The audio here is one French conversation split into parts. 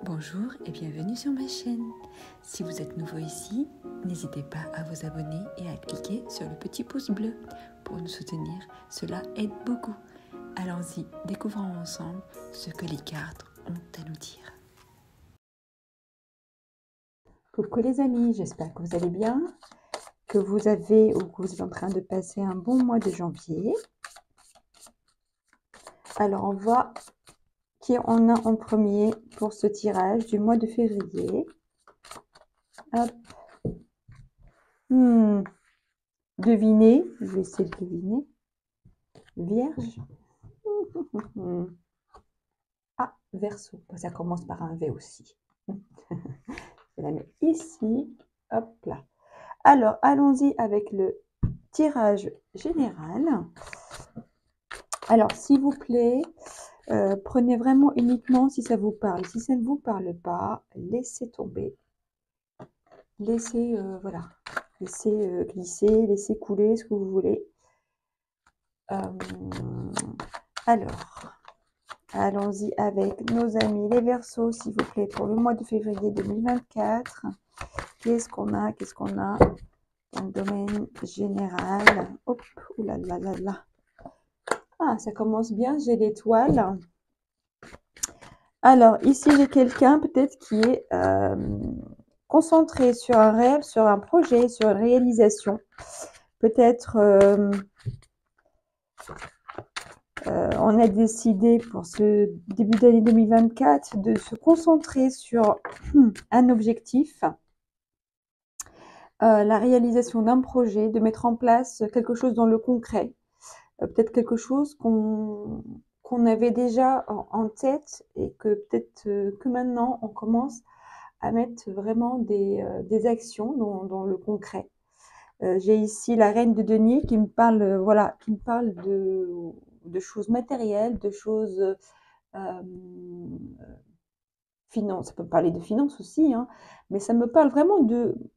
Bonjour et bienvenue sur ma chaîne. Si vous êtes nouveau ici, n'hésitez pas à vous abonner et à cliquer sur le petit pouce bleu pour nous soutenir. Cela aide beaucoup. Allons-y, découvrons ensemble ce que les cartes ont à nous dire. Coucou les amis, j'espère que vous allez bien, que vous avez ou que vous êtes en train de passer un bon mois de janvier. Alors on voit qui on a en premier pour ce tirage du mois de février. Hop. Devinez, je vais essayer de deviner. Vierge. Ah, Verseau. Ça commence par un V aussi. Je la mets ici. Hop là. Alors, allons-y avec le tirage général. Alors, s'il vous plaît, prenez vraiment uniquement si ça vous parle. Si ça ne vous parle pas, laissez tomber. Laissez, voilà. Laissez glisser, laissez couler ce que vous voulez. Alors, allons-y avec nos amis les Verseaux, s'il vous plaît, pour le mois de février 2024. Qu'est-ce qu'on a dans le domaine général? Hop, oulala, là, là. Ah, ça commence bien, j'ai l'étoile. Alors, ici, j'ai quelqu'un peut-être qui est concentré sur un rêve, sur un projet, sur une réalisation. Peut-être on a décidé pour ce début d'année 2024 de se concentrer sur un objectif, la réalisation d'un projet, de mettre en place quelque chose dans le concret, peut-être quelque chose qu'on avait déjà en tête et que peut-être que maintenant on commence à mettre vraiment des actions dans le concret. J'ai ici la reine de denier qui me parle, voilà, qui me parle de choses matérielles, de choses finance. Ça peut parler de finances aussi, hein, mais ça me parle vraiment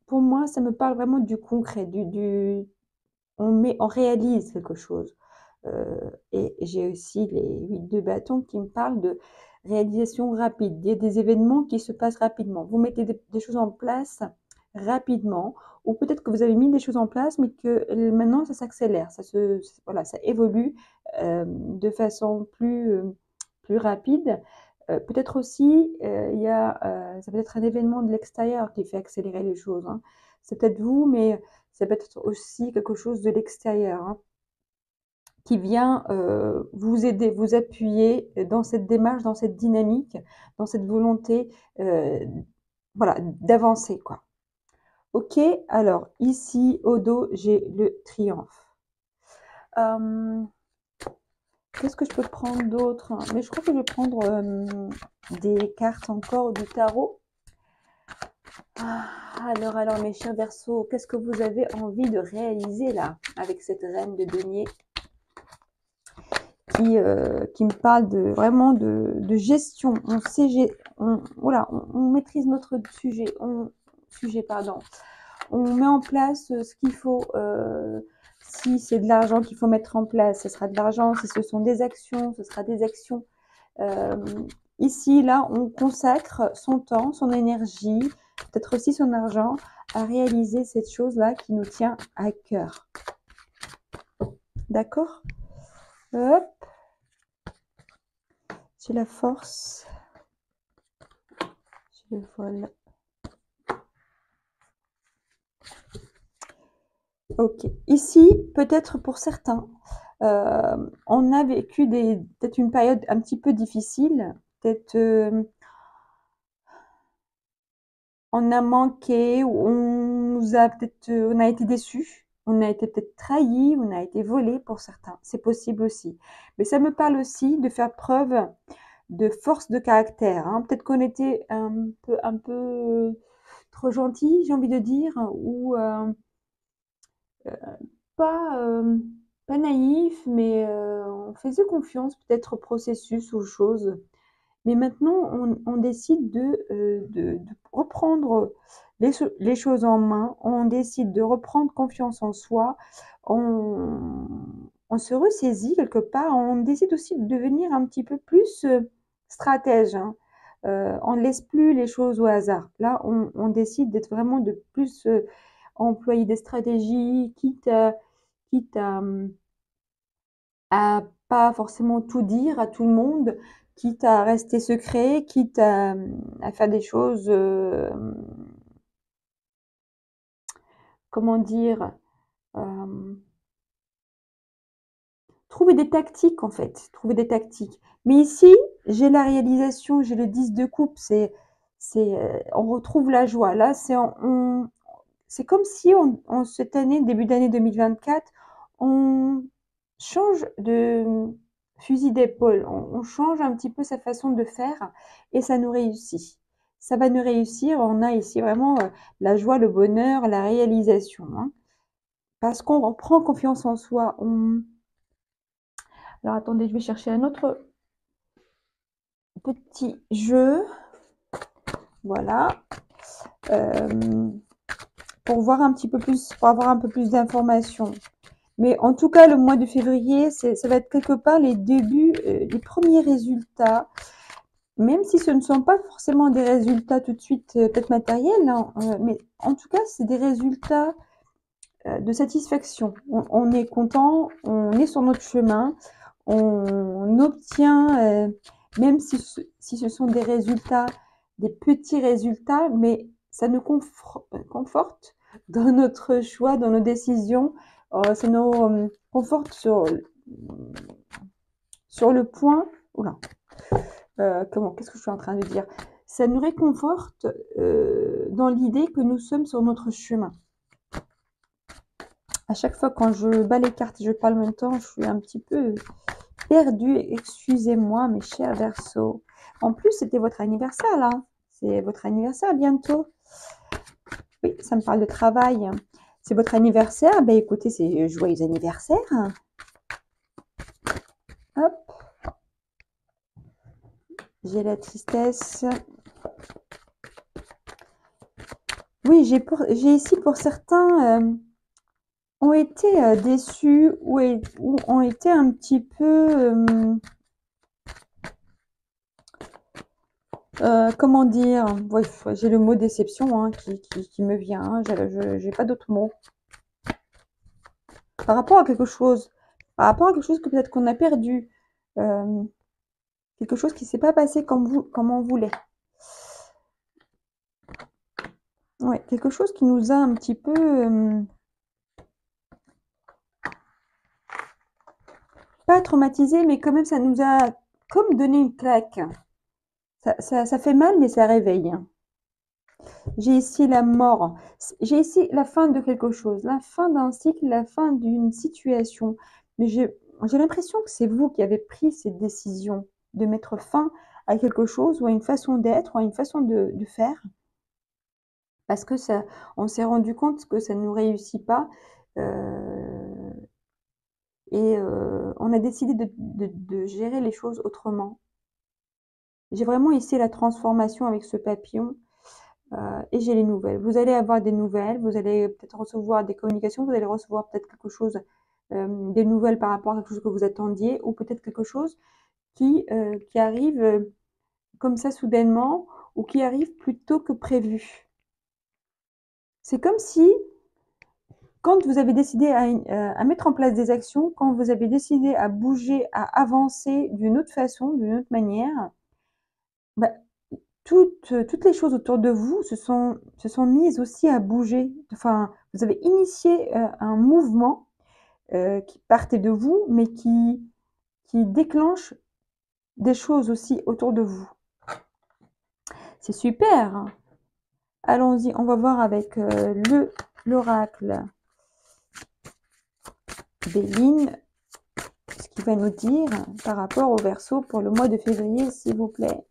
pour moi, ça me parle vraiment du concret, on réalise quelque chose. Et j'ai aussi les 8 de bâton qui me parlent de réalisation rapide. Il y a des événements qui se passent rapidement. Vous mettez des choses en place rapidement, ou peut-être que vous avez mis des choses en place, mais que maintenant ça s'accélère, voilà, ça évolue de façon plus rapide. Peut-être aussi, ça peut être un événement de l'extérieur qui fait accélérer les choses, hein. C'est peut-être vous, mais ça peut être aussi quelque chose de l'extérieur, hein, qui vient vous aider, vous appuyer dans cette démarche, dans cette dynamique, dans cette volonté voilà, d'avancer, quoi. Ok, alors ici au dos, j'ai le triomphe. Qu'est-ce que je peux prendre d'autre? Mais je crois que je vais prendre des cartes encore du tarot. Alors, mes chers Verseaux, qu'est-ce que vous avez envie de réaliser là, avec cette reine de denier qui me parle vraiment de gestion. On sait, voilà, on maîtrise notre sujet, pardon. On met en place ce qu'il faut. Si c'est de l'argent qu'il faut mettre en place, ce sera de l'argent. Si ce sont des actions, ce sera des actions. Ici, là, on consacre son temps, son énergie, peut-être aussi son argent, à réaliser cette chose-là qui nous tient à cœur. D'accord? Hop. J'ai la force. J'ai le vol. Ok. Ici, peut-être pour certains, on a vécu peut-être une période un petit peu difficile. Peut-être on a manqué, ou on a été déçus. On a été peut-être trahi, on a été volé pour certains. C'est possible aussi. Mais ça me parle aussi de faire preuve de force de caractère, hein. Peut-être qu'on était un peu trop gentil, j'ai envie de dire, ou pas, pas naïf, mais on faisait confiance peut-être au processus, aux choses. Mais maintenant, on décide de reprendre les choses en main, on décide de reprendre confiance en soi, on se ressaisit quelque part, on décide aussi de devenir un petit peu plus stratège, hein. On ne laisse plus les choses au hasard. Là, on décide d'être vraiment de plus employer des stratégies, quitte à pas forcément tout dire à tout le monde, quitte à rester secret, quitte à faire des choses, comment dire, euh, trouver des tactiques en fait, trouver des tactiques. Mais ici, j'ai la réalisation, j'ai le 10 de coupe, on retrouve la joie. Là, c'est comme si cette année, début d'année 2024, on change de fusil d'épaule, on change un petit peu sa façon de faire et ça nous réussit. Ça va nous réussir, on a ici vraiment la joie, le bonheur, la réalisation, hein. Parce qu'on reprend confiance en soi. Alors attendez, je vais chercher un autre petit jeu. Voilà. Euh, pour voir un petit peu plus, pour avoir un peu plus d'informations. Mais en tout cas, le mois de février, ça va être quelque part les débuts, les premiers résultats, même si ce ne sont pas forcément des résultats tout de suite peut-être matériels, hein, mais en tout cas, c'est des résultats de satisfaction. On est content, on est sur notre chemin, on obtient, même si ce sont des résultats, des petits résultats, mais ça nous conforte dans notre choix, dans nos décisions, ça nous conforte sur le point. Oula, qu'est-ce que je suis en train de dire? Ça nous réconforte dans l'idée que nous sommes sur notre chemin. À chaque fois quand je bats les cartes et je parle en même temps, je suis un petit peu perdue. Excusez-moi, mes chers Verseaux. En plus, c'était votre anniversaire, là. C'est votre anniversaire bientôt. Oui, ça me parle de travail. C'est votre anniversaire. Ben écoutez, c'est joyeux anniversaire. Hop. J'ai la tristesse. Oui, j'ai ici pour certains ont été déçus ou ont été un petit peu... comment dire? Oui, j'ai le mot déception hein, qui me vient. Hein, j'ai pas d'autre mot. Par rapport à quelque chose. Par rapport à quelque chose que peut-être qu'on a perdu. Quelque chose qui s'est pas passé comme on voulait. Ouais, quelque chose qui nous a un petit peu... pas traumatisé, mais quand même, ça nous a comme donné une claque. Ça fait mal, mais ça réveille. J'ai ici la mort. J'ai ici la fin de quelque chose, la fin d'un cycle, la fin d'une situation. Mais j'ai l'impression que c'est vous qui avez pris cette décision de mettre fin à quelque chose ou à une façon d'être ou à une façon de faire. Parce que on s'est rendu compte que ça ne nous réussit pas. Et on a décidé de gérer les choses autrement. J'ai vraiment ici la transformation avec ce papillon et j'ai les nouvelles. Vous allez avoir des nouvelles, vous allez peut-être recevoir des communications, vous allez recevoir peut-être quelque chose, des nouvelles par rapport à quelque chose que vous attendiez ou peut-être quelque chose qui arrive comme ça soudainement ou qui arrive plus tôt que prévu. C'est comme si quand vous avez décidé à mettre en place des actions, quand vous avez décidé à bouger, à avancer d'une autre façon, d'une autre manière, bah, toutes les choses autour de vous se sont mises aussi à bouger. Enfin, vous avez initié un mouvement qui partait de vous, mais qui déclenche des choses aussi autour de vous. C'est super, hein. Allons-y, on va voir avec l'oracle Béline ce qu'il va nous dire par rapport au Verseau pour le mois de février, s'il vous plaît.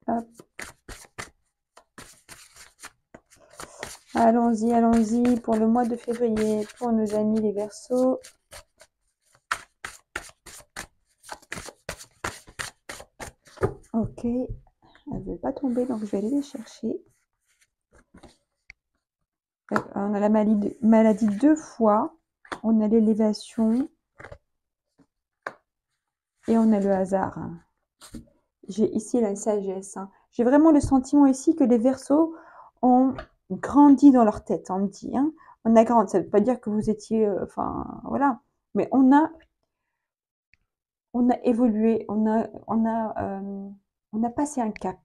Hop. Allons-y, allons-y pour le mois de février, pour nos amis les Verseaux. Ok, elles ne veulent pas tomber, donc je vais aller les chercher. On a la maladie 2 fois, on a l'élévation, Et on a le hasard, hein. J'ai ici la sagesse, hein. J'ai vraiment le sentiment ici que les Verseaux ont grandi dans leur tête, on me dit, hein. On a grandi, ça ne veut pas dire que vous étiez, enfin, voilà. Mais on a évolué, on a passé un cap.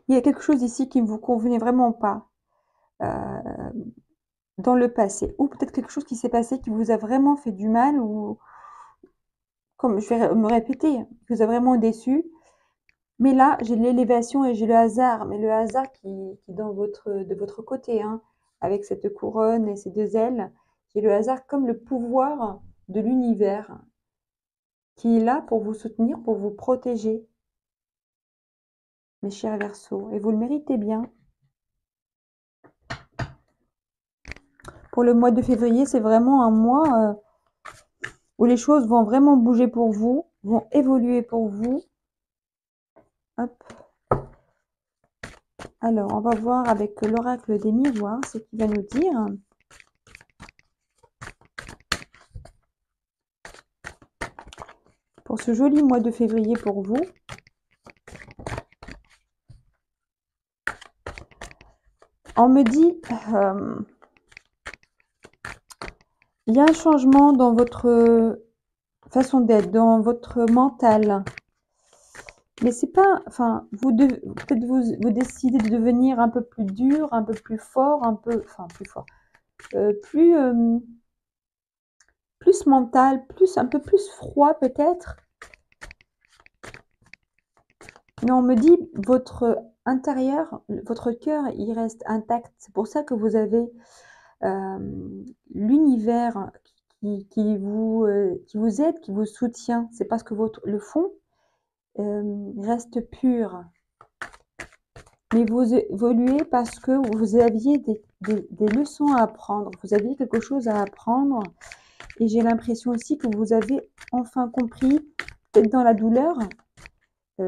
Il y a quelque chose ici qui ne vous convenait vraiment pas dans le passé. Ou peut-être quelque chose qui s'est passé qui vous a vraiment fait du mal ou, comme je vais me répéter, qui vous a vraiment déçu. Mais là, j'ai l'élévation et j'ai le hasard. Mais le hasard qui est de votre côté, hein, avec cette couronne et ces deux ailes. J'ai le hasard comme le pouvoir de l'univers qui est là pour vous soutenir, pour vous protéger, mes chers Verseaux. Et vous le méritez bien. Pour le mois de février, c'est vraiment un mois où les choses vont vraiment bouger pour vous, vont évoluer pour vous. Hop. Alors, on va voir avec l'oracle des miroirs ce qu'il va nous dire. Pour ce joli mois de février pour vous. On me dit, il y a un changement dans votre façon d'être, dans votre mental. Mais c'est pas, enfin, peut-être vous décidez de devenir un peu plus dur, un peu plus fort, plus fort, plus mental, un peu plus froid peut-être. Mais on me dit votre intérieur, votre cœur, il reste intact. C'est pour ça que vous avez l'univers qui vous aide, qui vous soutient. C'est parce que le fond reste pur. Mais vous évoluez parce que vous aviez des leçons à apprendre. Vous aviez quelque chose à apprendre. Et j'ai l'impression aussi que vous avez enfin compris, peut-être dans la douleur,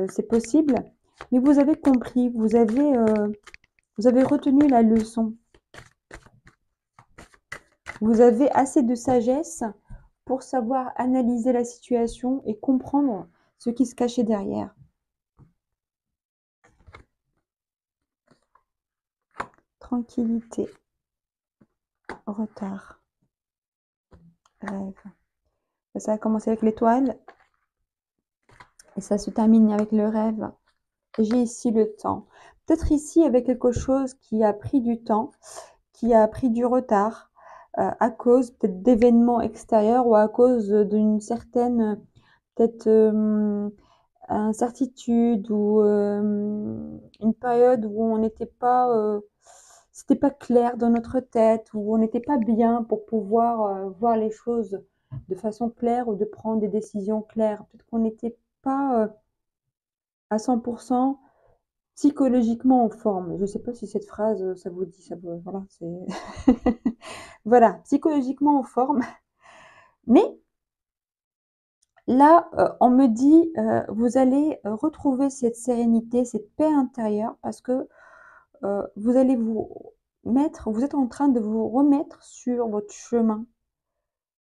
c'est possible, mais vous avez compris, vous avez retenu la leçon. Vous avez assez de sagesse pour savoir analyser la situation et comprendre ce qui se cachait derrière. Tranquillité, retard, rêve. Ça a commencé avec l'étoile et ça se termine avec le rêve. J'ai ici le temps. Peut-être ici avec quelque chose qui a pris du temps, qui a pris du retard à cause peut-être d'événements extérieurs ou à cause d'une certaine peut-être incertitude ou une période où on n'était pas, c'était pas clair dans notre tête, où on n'était pas bien pour pouvoir voir les choses de façon claire ou de prendre des décisions claires. Peut-être qu'on n'était pas à 100% psychologiquement en forme. Je ne sais pas si cette phrase, ça vous dit, voilà, c'est voilà, psychologiquement en forme. Mais là, on me dit, vous allez retrouver cette sérénité, cette paix intérieure parce que vous allez vous êtes en train de vous remettre sur votre chemin.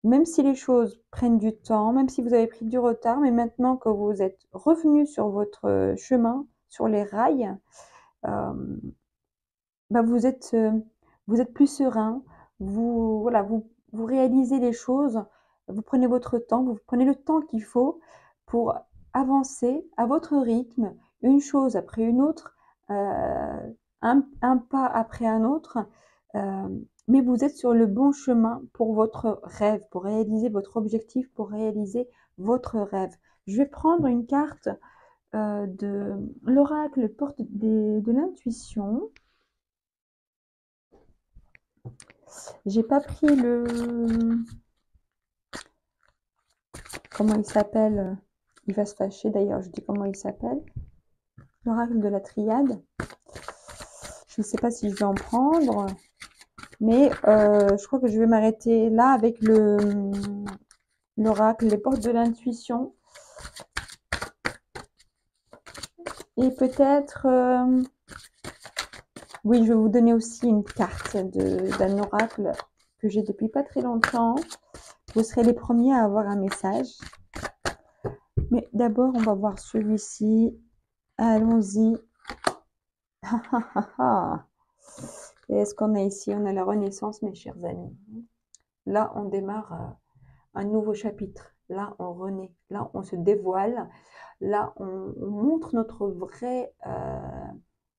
Même si les choses prennent du temps, même si vous avez pris du retard, mais maintenant que vous êtes revenu sur votre chemin, sur les rails, bah vous êtes plus serein, voilà, vous réalisez les choses, vous prenez votre temps, vous prenez le temps qu'il faut pour avancer à votre rythme, une chose après une autre, un pas après un autre, mais vous êtes sur le bon chemin pour votre rêve, pour réaliser votre objectif, pour réaliser votre rêve. Je vais prendre une carte de l'oracle porte de l'intuition. J'ai pas pris comment il s'appelle. Il va se fâcher d'ailleurs, je dis comment il s'appelle. L'oracle de la triade. Je ne sais pas si je vais en prendre, mais je crois que je vais m'arrêter là avec l'oracle, les portes de l'intuition. Et peut-être, oui, je vais vous donner aussi une carte d'un oracle que j'ai depuis pas très longtemps. Vous serez les premiers à avoir un message. Mais d'abord, on va voir celui-ci. Allons-y. Et est-ce qu'on a ici? On a la Renaissance, mes chers amis. Là, on démarre un nouveau chapitre. Là, on renaît. Là, on se dévoile. Là, on montre notre vrai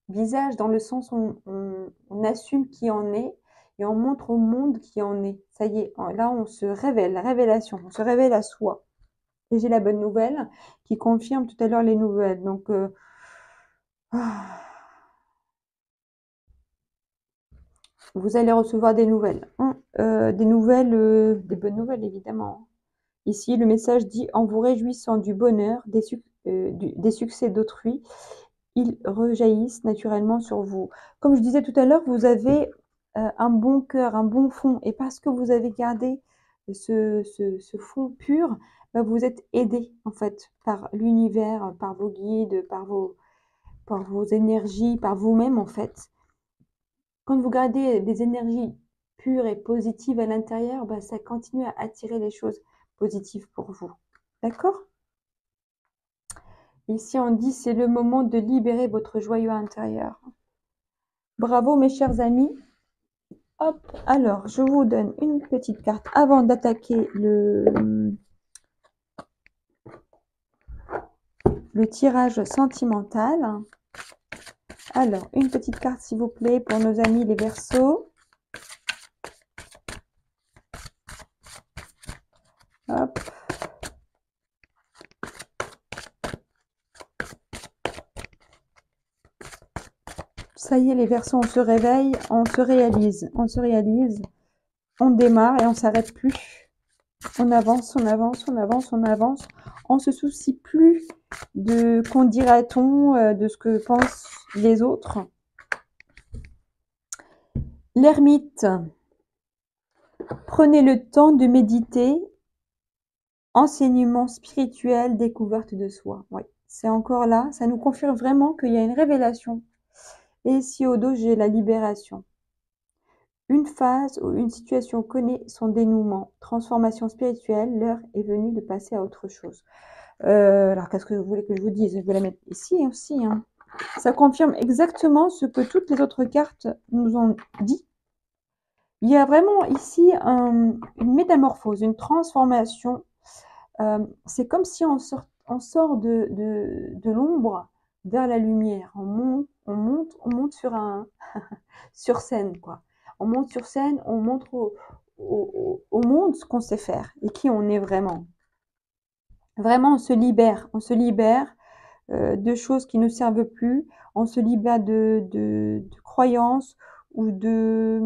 visage dans le sens où on assume qui on est et on montre au monde qui on est. Ça y est, là, on se révèle, la révélation. On se révèle à soi. Et j'ai la bonne nouvelle qui confirme tout à l'heure les nouvelles. Donc, vous allez recevoir des nouvelles. Des nouvelles, des bonnes nouvelles, évidemment. Ici, le message dit: en vous réjouissant du bonheur, des succès d'autrui, ils rejaillissent naturellement sur vous. Comme je disais tout à l'heure, vous avez un bon cœur, un bon fond. Et parce que vous avez gardé ce fond pur, bah, vous êtes aidé, en fait, par l'univers, par vos guides, par vos énergies, par vous-même, en fait. Quand vous gardez des énergies pures et positives à l'intérieur, bah, ça continue à attirer les choses positives pour vous. D'accord? Ici, on dit: c'est le moment de libérer votre joyau intérieur. Bravo, mes chers amis. Hop, alors, je vous donne une petite carte avant d'attaquer le tirage sentimental. Alors, une petite carte, s'il vous plaît, pour nos amis les Verseaux. Hop. Ça y est, les Verseaux, on se réveille, on se réalise, on démarre et on s'arrête plus. On avance, on avance, on avance, on avance. On se soucie plus de qu'en dira-t-on, de ce que pensent les autres. L'ermite. Prenez le temps de méditer. Enseignement spirituel, découverte de soi. Oui, c'est encore là. Ça nous confirme vraiment qu'il y a une révélation. Et ici au dos, j'ai la libération. Une phase ou une situation connaît son dénouement. Transformation spirituelle, l'heure est venue de passer à autre chose. Alors, qu'est-ce que vous voulez que je vous dise? Je vais la mettre ici aussi. Hein. Ça confirme exactement ce que toutes les autres cartes nous ont dit. Il y a vraiment ici une métamorphose, une transformation. C'est comme si on sort de l'ombre vers la lumière. On monte sur scène, quoi. On monte sur scène, on montre au monde ce qu'on sait faire et qui on est vraiment. Vraiment, on se libère de choses qui ne servent plus, on se libère de croyances ou de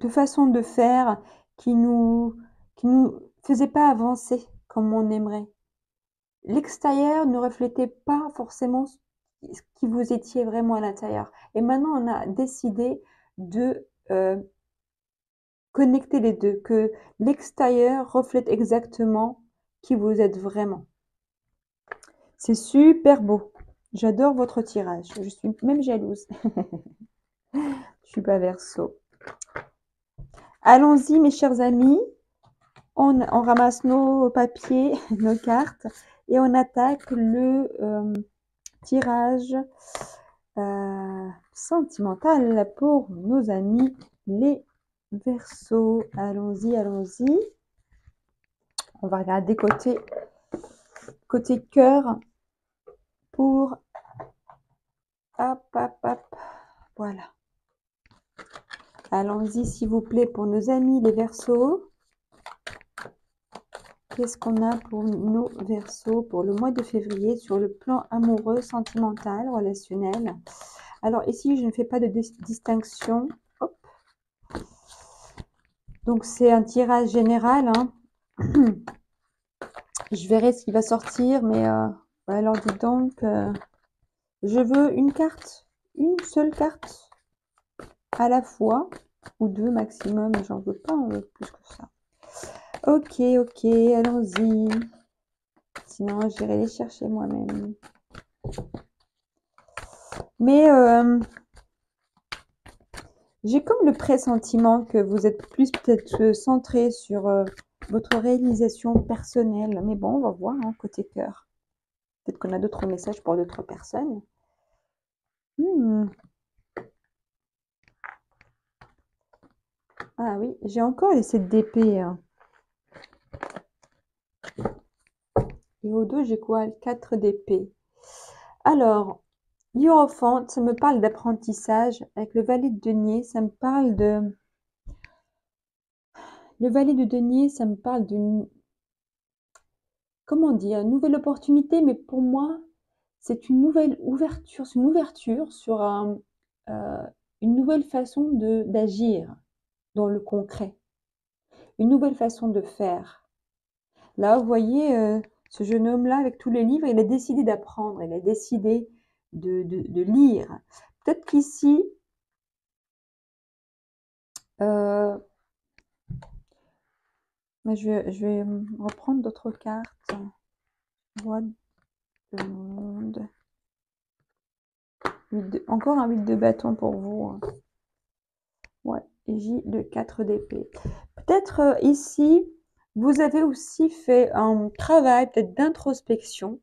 façons de faire qui nous faisaient pas avancer comme on aimerait. L'extérieur ne reflétait pas forcément ce qui vous étiez vraiment à l'intérieur. Et maintenant, on a décidé de connecter les deux, que l'extérieur reflète exactement qui vous êtes vraiment. C'est super beau. J'adore votre tirage. Je suis même jalouse. Je suis pas Verseau. Allons-y, mes chers amis. On ramasse nos papiers, nos cartes et on attaque le tirage sentimental pour nos amis les Verseaux. Allons-y, allons-y. On va regarder côté cœur pour... Hop, hop, hop. Voilà. Allons-y, s'il vous plaît, pour nos amis les Verseaux. Qu'est-ce qu'on a pour nos Verseaux pour le mois de février sur le plan amoureux, sentimental, relationnel? Alors ici, je ne fais pas de distinction. Hop. Donc c'est un tirage général. Hein. Je verrai ce qui va sortir, mais alors dis donc, je veux une seule carte à la fois, ou deux maximum, mais j'en veux pas plus que ça. Ok, allons-y. Sinon, j'irai les chercher moi-même. Mais j'ai comme le pressentiment que vous êtes plus peut-être centré sur votre réalisation personnelle. Mais bon, on va voir, hein, côté cœur. Peut-être qu'on a d'autres messages pour d'autres personnes. Ah oui, j'ai encore les 7 d'épée, hein. Et au dos, j'ai quoi? Le 4 d'épée. Alors, Hiérophante, ça me parle d'apprentissage. Avec le valet de denier, ça me parle de... Le valet de denier, ça me parle d'une... Comment dire? Une nouvelle opportunité, mais pour moi, c'est une nouvelle ouverture. C'est une ouverture sur euh, une nouvelle façon d'agir dans le concret. Une nouvelle façon de faire. Là, vous voyez, ce jeune homme-là, avec tous les livres, il a décidé d'apprendre, il a décidé de lire. Peut-être qu'ici, je vais reprendre d'autres cartes. Roi de monde. Encore un 8 de bâton pour vous, hein. Ouais, et j'ai le 4 d'épée. Peut-être ici, vous avez aussi fait un travail peut-être d'introspection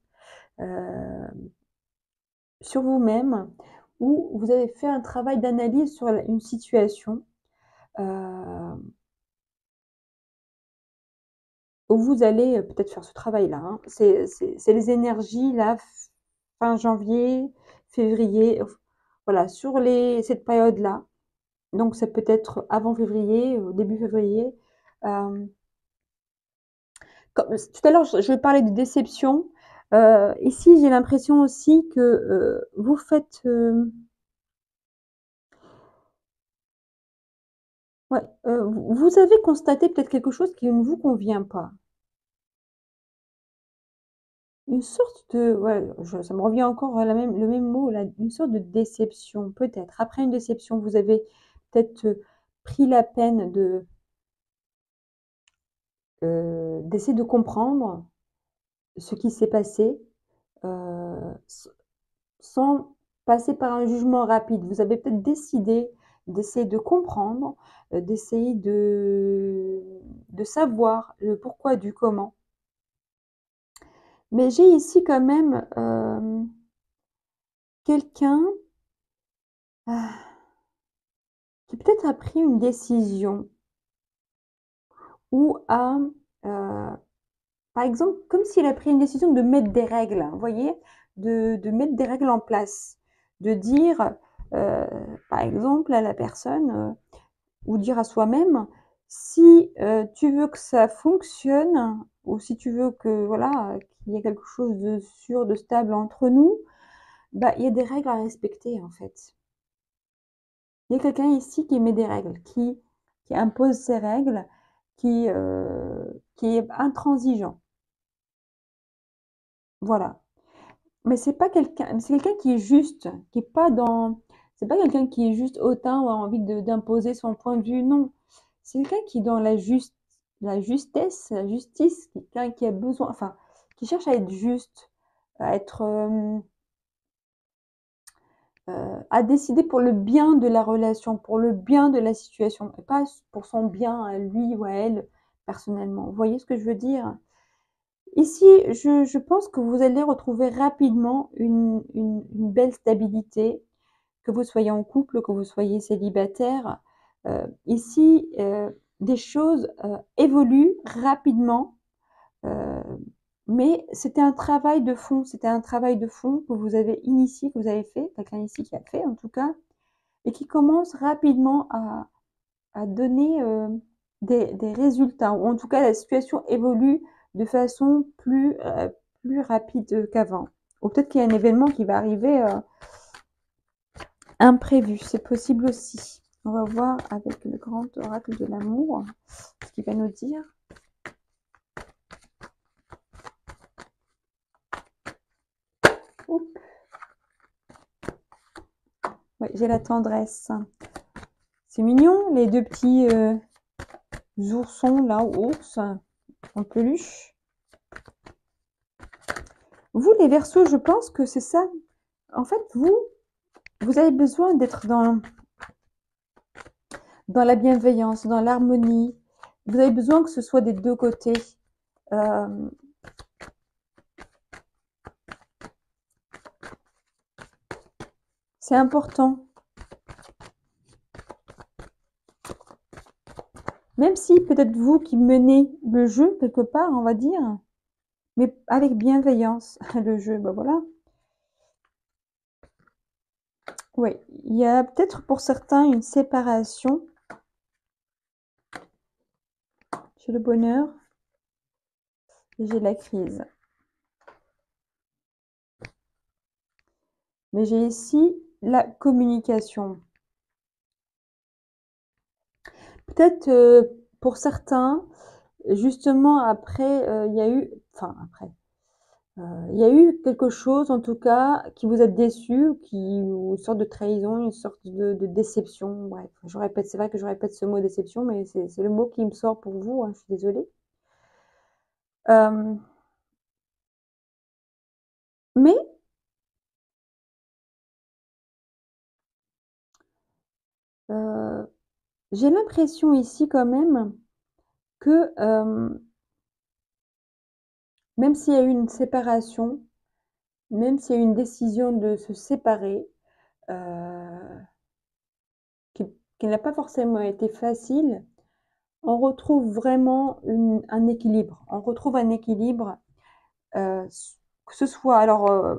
sur vous-même, ou vous avez fait un travail d'analyse sur une situation où vous allez peut-être faire ce travail-là, hein. C'est les énergies, là, fin janvier, février, voilà, sur cette période-là. Donc, ça peut être avant février, début février. Tout à l'heure, je parlais de déception. Ici, j'ai l'impression aussi que vous faites... ouais, vous avez constaté peut-être quelque chose qui ne vous convient pas. Une sorte de... Ouais, ça me revient encore à le même mot, là, une sorte de déception, peut-être. Après une déception, vous avez peut-être pris la peine d'essayer de comprendre ce qui s'est passé sans passer par un jugement rapide. Vous avez peut-être décidé d'essayer de comprendre, d'essayer de savoir le pourquoi du comment. Mais j'ai ici quand même quelqu'un qui peut-être a pris une décision ou a, par exemple, comme s'il a pris une décision de mettre des règles, vous voyez, de mettre des règles en place, de dire, par exemple, à la personne, ou dire à soi-même, si tu veux que ça fonctionne, ou si tu veux que voilà, qu'il y ait quelque chose de sûr, de stable entre nous, bah, il y a des règles à respecter en fait. Il y a quelqu'un ici qui met des règles, qui impose ses règles, qui est intransigeant. Voilà. Mais c'est pas quelqu'un, c'est quelqu'un qui est juste, qui est pas dans, c'est pas quelqu'un qui est juste hautain ou a envie d'imposer son point de vue, non. C'est quelqu'un qui est dans la justesse, la justice, quelqu'un qui a besoin, enfin, qui cherche à être juste, à être, à décider pour le bien de la relation, pour le bien de la situation, et pas pour son bien à lui ou à elle personnellement. Vous voyez ce que je veux dire? Ici, je pense que vous allez retrouver rapidement une belle stabilité, que vous soyez en couple, que vous soyez célibataire. Ici, des choses évoluent rapidement, euh, mais c'était un travail de fond, c'était un travail de fond que vous avez initié, que vous avez fait, quelqu'un ici qui a fait en tout cas, et qui commence rapidement à donner des résultats, ou en tout cas la situation évolue de façon plus rapide qu'avant. Ou peut-être qu'il y a un événement qui va arriver imprévu, c'est possible aussi. On va voir avec le grand oracle de l'amour ce qu'il va nous dire. Ouais, j'ai la tendresse. C'est mignon, les deux petits oursons là, ou ours en peluche. Vous, les Verseaux, je pense que c'est ça. En fait, vous avez besoin d'être dans la bienveillance, dans l'harmonie, vous avez besoin que ce soit des deux côtés. Euh, c'est important. Même si peut-être vous qui menez le jeu quelque part, on va dire, mais avec bienveillance. Le jeu, ben voilà. Oui, il y a peut-être pour certains une séparation chez le bonheur et j'ai la crise. Mais j'ai ici la communication. Peut-être pour certains, justement après, il y a eu, enfin après, il y a eu quelque chose en tout cas qui vous a déçu, ou une sorte de trahison, une sorte de déception. Bref, je répète, c'est vrai que je répète ce mot déception, mais c'est le mot qui me sort pour vous, hein, je suis désolée. Euh, mais euh, j'ai l'impression ici quand même que même s'il y a eu une séparation, même s'il y a eu une décision de se séparer, euh, qui, qui n'a pas forcément été facile, on retrouve vraiment un équilibre. On retrouve un équilibre, euh, que ce soit, alors,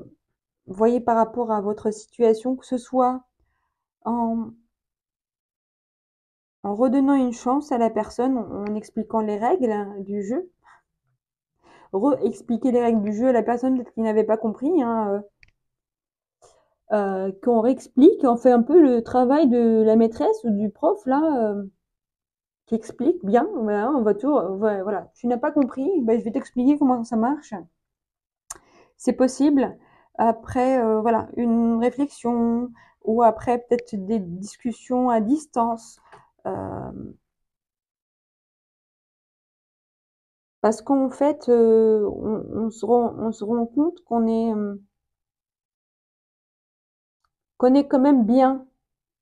vous voyez par rapport à votre situation, que ce soit en, en redonnant une chance à la personne, en expliquant les règles hein, du jeu, re-expliquer les règles du jeu à la personne peut-être qui n'avait pas compris, hein, qu'on réexplique, on fait un peu le travail de la maîtresse ou du prof là, qui explique bien, voilà, on va tout, voilà, tu n'as pas compris, ben, je vais t'expliquer comment ça marche. C'est possible. Après, voilà, une réflexion ou après peut-être des discussions à distance. Euh, parce qu'en fait, on se rend compte qu'on est quand même bien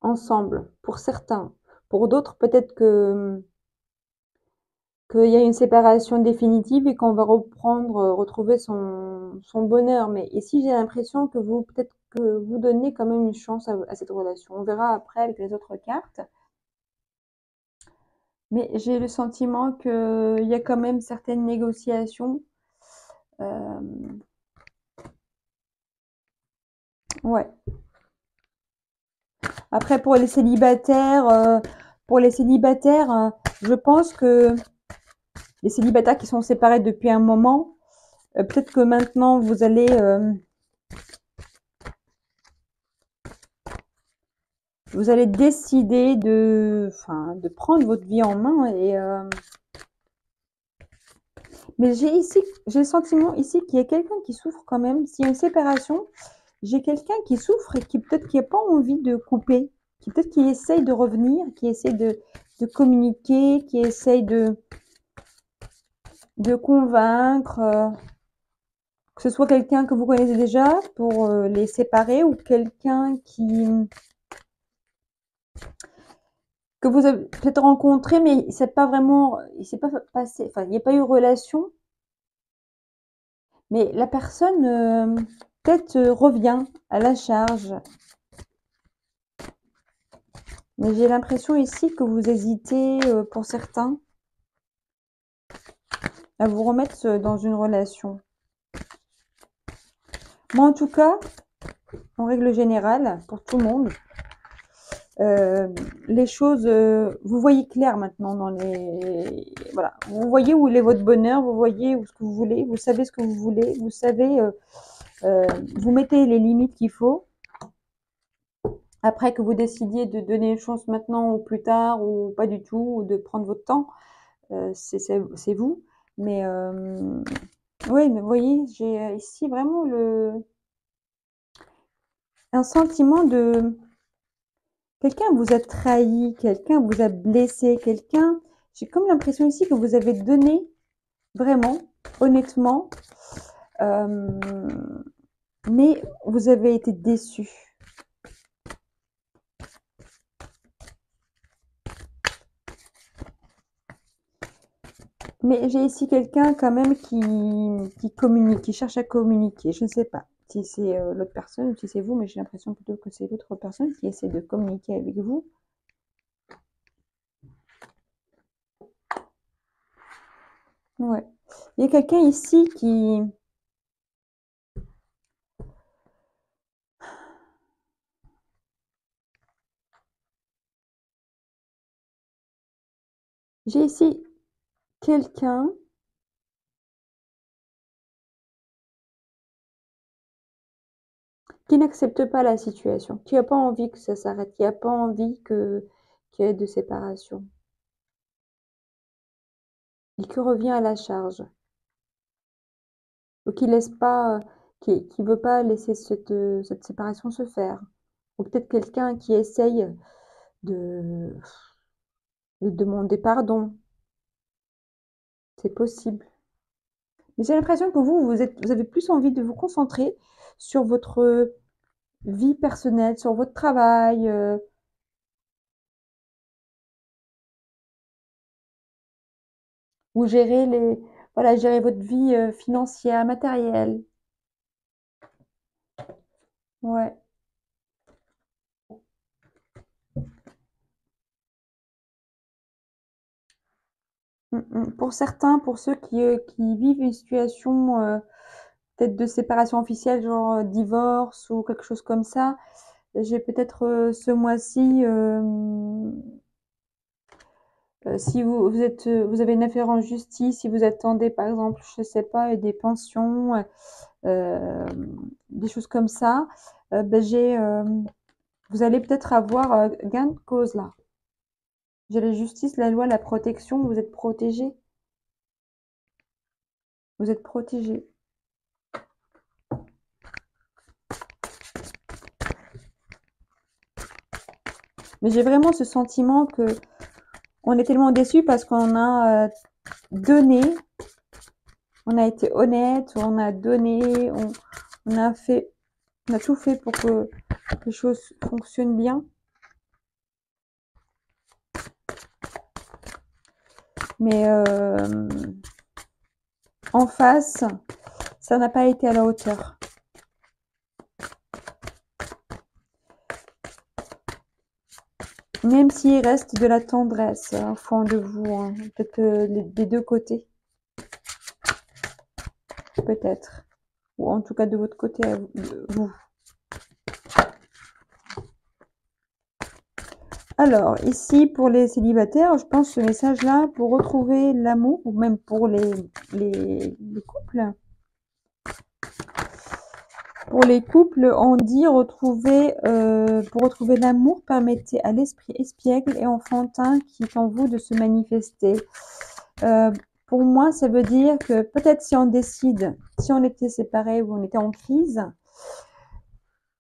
ensemble, pour certains. Pour d'autres, peut-être qu'il y a une séparation définitive et qu'on va reprendre, retrouver son bonheur. Mais ici, j'ai l'impression que vous, peut-être que vous donnez quand même une chance à cette relation. On verra après avec les autres cartes. Mais j'ai le sentiment qu'il y a quand même certaines négociations. Euh, ouais. Après, pour les célibataires, je pense que les célibataires qui sont séparés depuis un moment, peut-être que maintenant vous allez décider enfin, de prendre votre vie en main mais j'ai le sentiment ici qu'il y a quelqu'un qui souffre quand même. S'il y a une séparation, j'ai quelqu'un qui souffre et qui peut-être qui n'a pas envie de couper, qui peut-être qui essaye de revenir, qui essaye de communiquer, qui essaye de convaincre, que ce soit quelqu'un que vous connaissez déjà pour les séparer ou quelqu'un que vous avez peut-être rencontré, mais il s'est pas passé, enfin, il n'y a pas eu relation, mais la personne peut-être revient à la charge. Mais j'ai l'impression ici que vous hésitez, pour certains, à vous remettre dans une relation. Moi, en tout cas, en règle générale, pour tout le monde, les choses, vous voyez clair maintenant dans les, voilà, vous voyez où est votre bonheur, vous voyez où ce que vous voulez, vous savez ce que vous voulez, vous savez, vous mettez les limites qu'il faut. Après que vous décidiez de donner une chance maintenant ou plus tard ou pas du tout, ou de prendre votre temps, c'est vous. Mais oui, mais vous voyez, j'ai ici vraiment un sentiment de quelqu'un vous a trahi, quelqu'un vous a blessé, j'ai comme l'impression ici que vous avez donné vraiment, honnêtement, euh, mais vous avez été déçu. Mais j'ai ici quelqu'un quand même qui communique, qui cherche à communiquer. Je ne sais pas si c'est l'autre personne ou si c'est vous, mais j'ai l'impression plutôt que c'est l'autre personne qui essaie de communiquer avec vous. Ouais. Il y a quelqu'un ici qui... J'ai ici quelqu'un qui n'accepte pas la situation, qui n'a pas envie que ça s'arrête, qui n'a pas envie qu'il y ait de séparation, et qui revient à la charge, ou qui laisse pas, qui veut pas laisser cette séparation se faire, ou peut-être quelqu'un qui essaye de, de demander pardon, c'est possible. Mais j'ai l'impression que vous avez plus envie de vous concentrer sur votre vie personnelle, sur votre travail, ou gérer voilà, gérer votre vie financière, matérielle. Ouais. Pour certains, pour ceux qui vivent une situation peut-être de séparation officielle, genre divorce ou quelque chose comme ça, j'ai peut-être ce mois-ci, si vous avez une affaire en justice, si vous attendez par exemple, je sais pas, des pensions, euh, des choses comme ça, ben vous allez peut-être avoir gain de cause là. J'ai la justice, la loi, la protection, vous êtes protégé. Vous êtes protégé. Mais j'ai vraiment ce sentiment que on est tellement déçus parce qu'on a donné, on a été honnête, on a donné, on a fait, on a tout fait pour que les choses fonctionnent bien. Mais en face, ça n'a pas été à la hauteur. Même s'il reste de la tendresse au fond de vous, hein, peut-être des deux côtés, peut-être. Ou en tout cas de votre côté à vous. Alors, ici, pour les célibataires, je pense ce message-là, pour retrouver l'amour, ou même pour les couples. Pour les couples, on dit pour retrouver l'amour, permettez à l'esprit espiègle et enfantin qui est en vous de se manifester. Pour moi, ça veut dire que peut-être si on décide, si on était séparés ou on était en crise,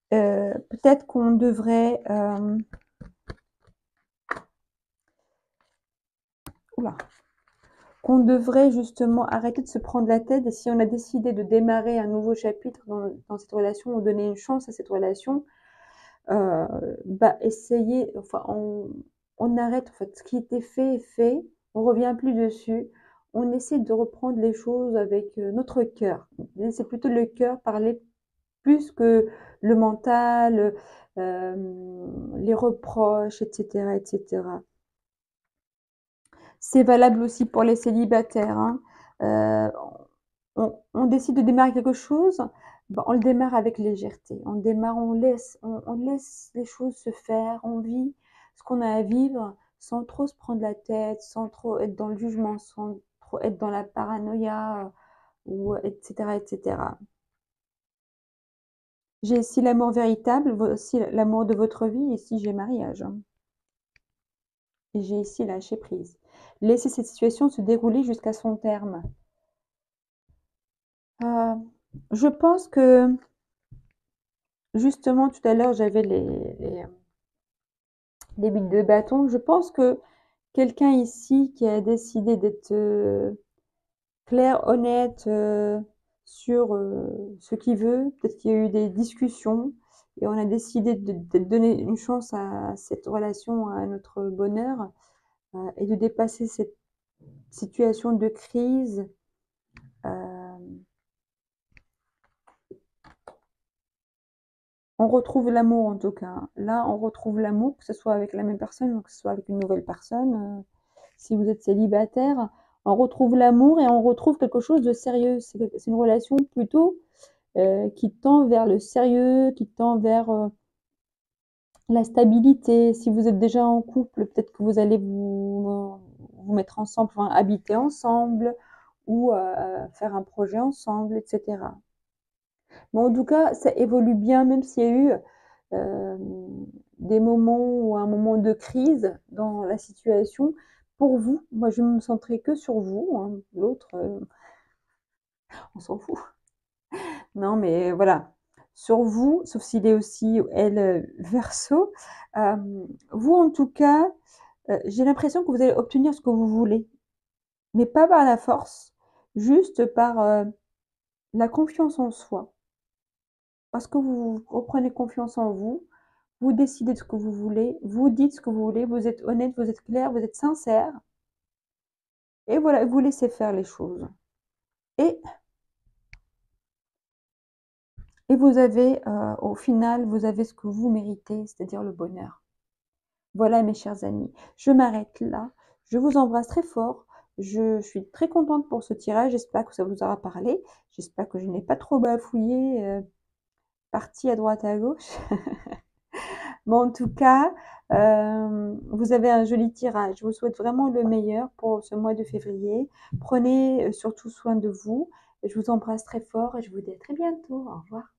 peut-être qu'on devrait... oula, qu'on devrait justement arrêter de se prendre la tête et si on a décidé de démarrer un nouveau chapitre dans cette relation ou donner une chance à cette relation, bah essayer, enfin on arrête, en fait, ce qui était fait est fait, on revient plus dessus, on essaie de reprendre les choses avec notre cœur. C'est plutôt le cœur parler plus que le mental, les reproches, etc., etc. C'est valable aussi pour les célibataires, hein. Euh, on décide de démarrer quelque chose, ben, on le démarre avec légèreté. On démarre, on laisse les choses se faire, on vit ce qu'on a à vivre sans trop se prendre la tête, sans trop être dans le jugement, sans trop être dans la paranoïa, ou etc., etc. J'ai ici l'amour véritable, aussi l'amour de votre vie, ici j'ai mariage, hein. Et j'ai ici lâcher prise. Laissez cette situation se dérouler jusqu'à son terme. Euh, je pense que justement tout à l'heure j'avais les billes de bâton. Je pense que quelqu'un ici qui a décidé d'être clair, honnête sur ce qu'il veut, peut-être qu'il y a eu des discussions et on a décidé de donner une chance à cette relation, à notre bonheur et de dépasser situation de crise, euh, on retrouve l'amour en tout cas. Là, on retrouve l'amour, que ce soit avec la même personne ou que ce soit avec une nouvelle personne. Si vous êtes célibataire, on retrouve l'amour et on retrouve quelque chose de sérieux. C'est une relation plutôt qui tend vers le sérieux, qui tend vers la stabilité. Si vous êtes déjà en couple, peut-être que vous allez vous mettre ensemble, enfin, habiter ensemble ou faire un projet ensemble, etc. Mais en tout cas, ça évolue bien, même s'il y a eu euh, des moments ou un moment de crise dans la situation. Pour vous, moi je me centrerai que sur vous, hein. L'autre, on s'en fout. Non, mais voilà, sur vous, sauf s'il est aussi, elle, verso, euh, vous en tout cas, j'ai l'impression que vous allez obtenir ce que vous voulez, mais pas par la force, juste par la confiance en soi. Parce que vous reprenez confiance en vous, vous décidez de ce que vous voulez, vous dites ce que vous voulez, vous êtes honnête, vous êtes clair, vous êtes sincère, et voilà, vous laissez faire les choses. Et, et vous avez, au final, vous avez ce que vous méritez, c'est-à-dire le bonheur. Voilà, mes chers amis, je m'arrête là. Je vous embrasse très fort. Je suis très contente pour ce tirage. J'espère que ça vous aura parlé. J'espère que je n'ai pas trop bafouillé, parti à droite à gauche. Bon, en tout cas, vous avez un joli tirage. Je vous souhaite vraiment le meilleur pour ce mois de février. Prenez surtout soin de vous. Je vous embrasse très fort et je vous dis à très bientôt. Au revoir.